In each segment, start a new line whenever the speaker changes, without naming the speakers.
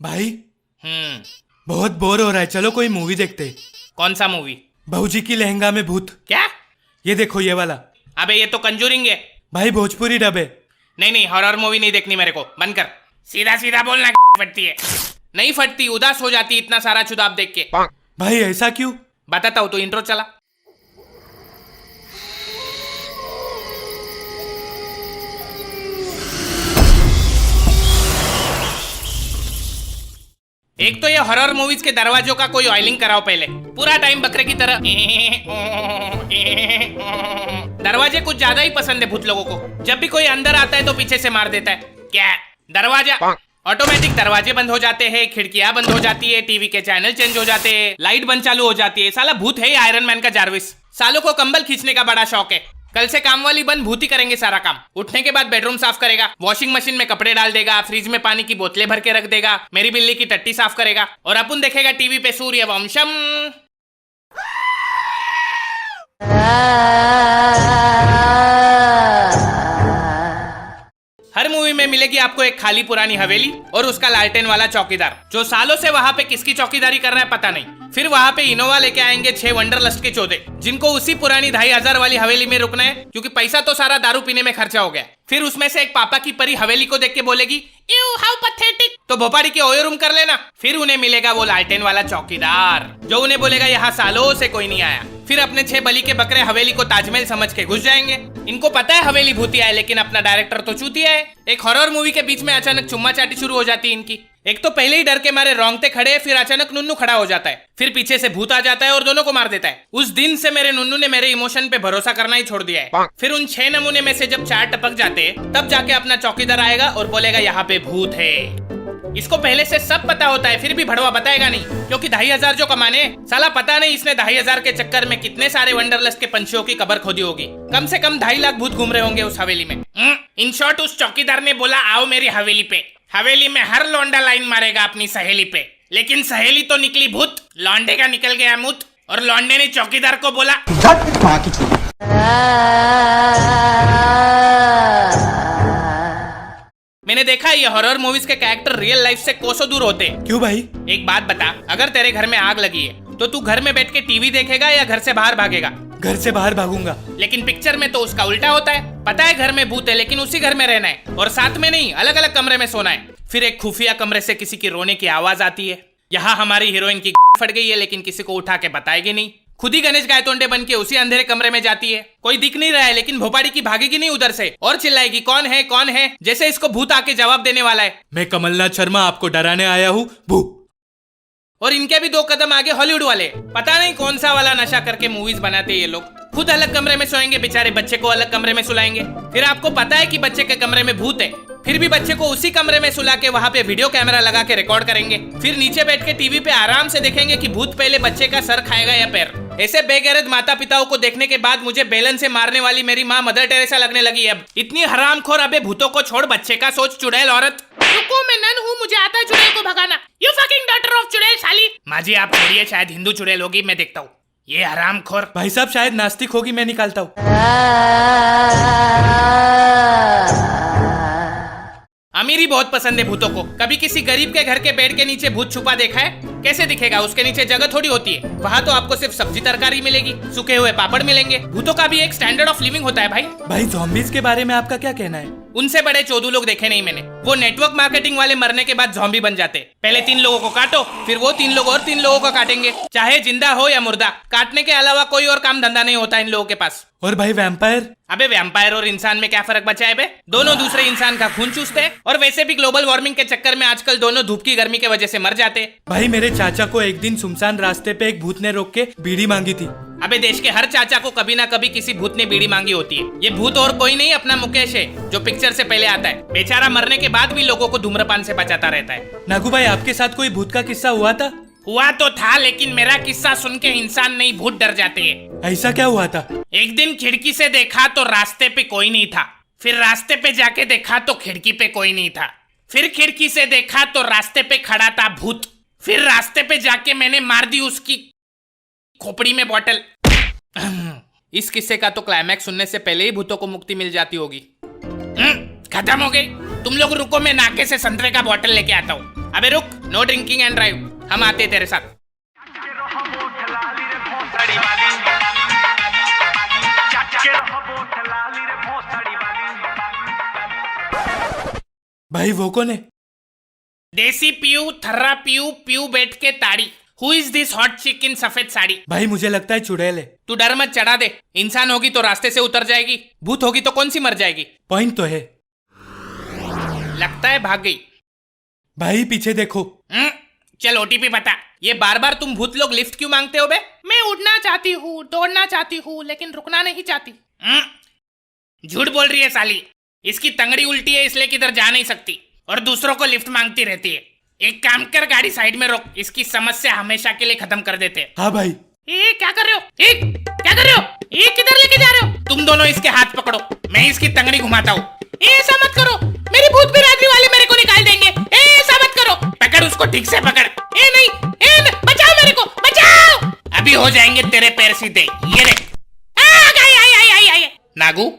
भाई
हम्म।
बहुत बोर हो रहा है, चलो कोई मूवी देखते हैं।
कौन सा मूवी?
बहूजी की लहंगा में भूत।
क्या?
ये देखो ये वाला।
अबे ये तो कंजूरिंग है।
भाई भोजपुरी डब है।
नहीं नहीं, हॉरर मूवी नहीं देखनी मेरे को, बंद कर। सीधा सीधा बोलना फटती है। नहीं फटती, उदास हो जाती इतना सारा चुदाब देख के।
भाई ऐसा क्यों?
बताता हूँ, तो इंट्रो चला। एक तो ये हॉरर मूवीज के दरवाजों का कोई ऑयलिंग कराओ पहले, पूरा टाइम बकरे की तरह। दरवाजे कुछ ज्यादा ही पसंद है भूत लोगों को। जब भी कोई अंदर आता है तो पीछे से मार देता है। क्या दरवाजा? ऑटोमेटिक दरवाजे बंद हो जाते हैं, खिड़कियां बंद हो जाती है, टीवी के चैनल चेंज हो जाते हैं, लाइट बंद चालू हो जाती है। साला भूत है आयरन मैन का जारविस। सालों को कंबल खींचने का बड़ा शौक है। कल से काम वाली बंद भूत ही करेंगे सारा काम। उठने के बाद बेडरूम साफ करेगा, वॉशिंग मशीन में कपड़े डाल देगा, फ्रिज में पानी की बोतलें भर के रख देगा, मेरी बिल्ली की टट्टी साफ करेगा, और अपन देखेगा टीवी पे सूर्यवंशम। हर मूवी में मिलेगी आपको एक खाली पुरानी हवेली और उसका लालटेन वाला चौकीदार, जो सालों से वहां पे किसकी चौकीदारी कर रहा है पता नहीं। फिर वहां पे इनोवा लेके आएंगे 6 वंडरलस्ट के चौधे, जिनको उसी पुरानी 2500 वाली हवेली में रुकना है, क्योंकि पैसा तो सारा दारू पीने में खर्चा हो गया। फिर उसमें से एक पापा की परी हवेली को देख के बोलेगी, "Ew, how pathetic!" तो भोपाड़ी के ओयो रूम कर लेना। फिर उन्हें मिलेगा वो लालटेन वाला चौकीदार, जो उन्हें बोलेगा यहाँ सालों से कोई नहीं आया। फिर अपने 6 बली के बकरे हवेली को ताजमहल समझ के घुस जाएंगे। इनको पता है हवेली भूतिया है, लेकिन अपना डायरेक्टर तो चूतिया है। एक हॉरर मूवी के बीच में अचानक चुम्मा चाटी शुरू हो जाती है इनकी। एक तो पहले ही डर के मारे रोंगटे खड़े, फिर अचानक नुन्नू खड़ा हो जाता है, फिर पीछे से भूत आ जाता है और दोनों को मार देता है। उस दिन से मेरे नुन्नू ने मेरे इमोशन पे भरोसा करना ही छोड़ दिया है। फिर उन 6 नमूने में से जब 4 टपक जाते हैं, तब जाके अपना चौकीदार आएगा और बोलेगा यहाँ पे भूत है। इसको पहले से सब पता होता है, फिर भी भड़वा बताएगा नहीं, क्योंकि 2500 जो कमाने, साला पता नहीं इसने 2500 के चक्कर में कितने सारे वंडरलस्ट के पंछियों की कब्र खोदी होगी। कम से कम 2.5 लाख भूत घूम रहे होंगे उस हवेली में। इन शॉर्ट, उस चौकीदार ने बोला, आओ मेरी हवेली पे। हवेली में हर लौंडा लाइन मारेगा अपनी सहेली पे, लेकिन सहेली तो निकली भूत। लौंडे का निकल गया मुत, और लौंडे ने चौकीदार को बोला, मैंने देखा ये हॉरर मूवीज के कैरेक्टर रियल लाइफ से कोसों दूर होते हैं।
क्यों भाई?
एक बात बता, अगर तेरे घर में आग लगी है तो तू घर में बैठ के टीवी देखेगा या घर से बाहर भागेगा?
घर से बाहर भागूंगा।
लेकिन पिक्चर में तो उसका उल्टा होता है। पता है घर में भूत है, लेकिन उसी घर में रहना है, और साथ में नहीं, अलग अलग कमरे में सोना है। फिर एक खुफिया कमरे से किसी की रोने की आवाज आती है। यहाँ हमारी हीरोइन की फट गई है, लेकिन किसी को उठा के बताएगी नहीं। खुद ही गणेश गायतोंडे बन के उसी अंधेरे कमरे में जाती है। कोई दिख नहीं रहा है, लेकिन भोपाड़ी की भागेगी नहीं उधर से और चिल्लाएगी, कौन है कौन है, जैसे इसको भूत आके जवाब देने वाला है।
मैं कमलनाथ शर्मा आपको डराने आया हूँ भू।
और इनके भी 2 कदम आगे हॉलीवुड वाले। पता नहीं कौन सा वाला नशा करके मूवीज बनाते हैं ये लोग। खुद अलग कमरे में सोएंगे बेचारे, बच्चे को अलग कमरे में सुलाएंगे। फिर आपको पता है कि बच्चे के कमरे में भूत है, फिर भी बच्चे को उसी कमरे में सुला के वहाँ पे वीडियो कैमरा लगा के रिकॉर्ड करेंगे। फिर नीचे बैठ के टीवी पे आराम से देखेंगे कि भूत पहले बच्चे का सर खाएगा या पैर। ऐसे बेगैरत माता पिताओं को देखने के बाद मुझे बेलन से मारने वाली मेरी माँ मदर टेरेसा लगने लगी। अब इतनी हरामखोर, अबे भूतों को छोड़, बच्चे का सोच चुड़ैल औरत। रुको, मैं नन हूँ, मुझे आता है चुड़ैल को भगाना। यू फकिंग डॉटर ऑफ चुड़ैल साली। माँ जी आप छोड़िए, शायद हिंदू चुड़ैल होगी, मैं देखता हूँ। ये हरामखोर।
भाई साहब शायद नास्तिक होगी, मैं निकालता हूँ।
अमीरी बहुत पसंद है भूतों को। कभी किसी गरीब के घर के बेड के नीचे भूत छुपा देखा है? कैसे दिखेगा? उसके नीचे जगह थोड़ी होती है। वहाँ तो आपको सिर्फ सब्जी तरकारी मिलेगी, सूखे हुए पापड़ मिलेंगे। भूतों का भी एक स्टैंडर्ड ऑफ लिविंग होता है भाई।
भाई ज़ॉम्बीज़ के बारे में आपका क्या कहना है?
उनसे बड़े चोदू लोग देखे नहीं मैंने। वो नेटवर्क मार्केटिंग वाले मरने के बाद ज़ॉम्बी बन जाते। पहले 3 लोगों को काटो, फिर वो 3 लोग और 3 लोगों को काटेंगे, चाहे जिंदा हो या मुर्दा। काटने के अलावा कोई और काम धंधा नहीं होता इन लोगों के पास।
और भाई वैम्पायर?
अबे वैम्पायर और इंसान में क्या फर्क बचा है बे? दोनों दूसरे इंसान का खून चूसते हैं, और वैसे भी ग्लोबल वार्मिंग के चक्कर में आजकल दोनों धूप की गर्मी की वजह से मर जाते।
भाई मेरे चाचा को एक दिन सुनसान रास्ते पे एक भूत ने रोक के बीड़ी मांगी थी।
अबे देश के हर चाचा को कभी ना कभी किसी भूत ने बीड़ी मांगी होती है। ये भूत और कोई नहीं, अपना मुकेश है, जो पिक्चर से पहले आता है। बेचारा मरने के बाद भी लोगों को धूम्रपान से बचाता रहता है।
नागू भाई आपके साथ कोई भूत का किस्सा हुआ था?
हुआ तो था, लेकिन मेरा किस्सा सुन के इंसान नहीं भूत डर जाते हैं।
ऐसा क्या हुआ था?
एक दिन खिड़की से देखा तो रास्ते पे कोई नहीं था। फिर रास्ते पे जाके देखा तो खिड़की पे कोई नहीं था। फिर खिड़की से देखा तो रास्ते पे खड़ा था भूत। फिर रास्ते पे जाके मैंने मार दी उसकी खोपड़ी में बॉटल। इस किस्से का तो क्लाइमैक्स सुनने से पहले ही भूतों को मुक्ति मिल जाती होगी। खत्म हो गई। तुम लोग रुको, मैं नाके से संतरे का बॉटल लेके आता हूँ। अबे रुक, नो ड्रिंकिंग एंड ड्राइव, हम आते हैं तेरे साथ।
भाई वो कौन है?
देसी पीयू, थर्रा पीयू, पीयू बैठ के ताड़ी। हु इज दिस हॉट चिक इन सफेद साड़ी?
भाई मुझे लगता है चुड़ैल है।
तू डर मत, चढ़ा दे। इंसान होगी तो रास्ते से उतर जाएगी, भूत होगी तो कौन सी मर जाएगी।
पॉइंट तो है।
लगता है भाग गई।
भाई पीछे देखो।
चल ओटीपी बता। ये बार बार तुम भूत लोग लिफ्ट क्यों मांगते हो बे? मैं उड़ना चाहती हूँ, दौड़ना चाहती हूँ, लेकिन रुकना नहीं चाहती। झूठ बोल रही है साली। इसकी तंगड़ी उल्टी है इसलिए किधर जा नहीं सकती और दूसरों को लिफ्ट मांगती रहती है। एक काम कर, गाड़ी साइड में रोक, इसकी समस्या हमेशा के लिए खत्म कर देते हैं।
हाँ भाई।
ए क्या कर रहे हो? क्या कर रहे हो? किधर लेके जा रहे हो? तुम दोनों इसके हाथ पकड़ो, मैं इसकी तंगड़ी घुमाता हूँ। ऐसा मत करो, मेरी भूत बिरादरी वाले मेरे को निकाल देंगे। ऐसा मत करो, पकड़ उसको, ठीक से पकड़। नहीं, बचाओ मेरे को, बचाओ। अभी हो जाएंगे तेरे पैर सीधे, ये देख। आई। नागू,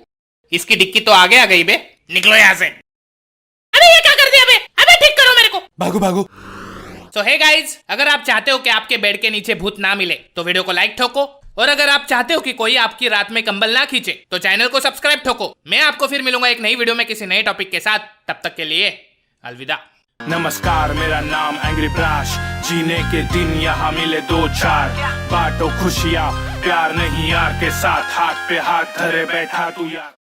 इसकी डिक्की तो आगे आ गई बे, निकलो यहाँ से। अरे ये क्या कर दिया बे? अबे ठीक करो मेरे को।
भागो।
तो हे गाइज, अगर आप चाहते हो कि आपके बेड के नीचे भूत ना मिले तो वीडियो को लाइक ठोको, और अगर आप चाहते हो कि कोई आपकी रात में कंबल ना खींचे तो चैनल को सब्सक्राइब ठोको। मैं आपको फिर मिलूंगा एक नई वीडियो में किसी नए टॉपिक के साथ। तब तक के लिए अलविदा।
नमस्कार, मेरा नाम एंग्री ब्राश। जीने के दिन यहाँ मिले 2-4, बांटो खुशियाँ, प्यार नहीं यार के साथ, हाथ पे हाथ धरे बैठा तू यार।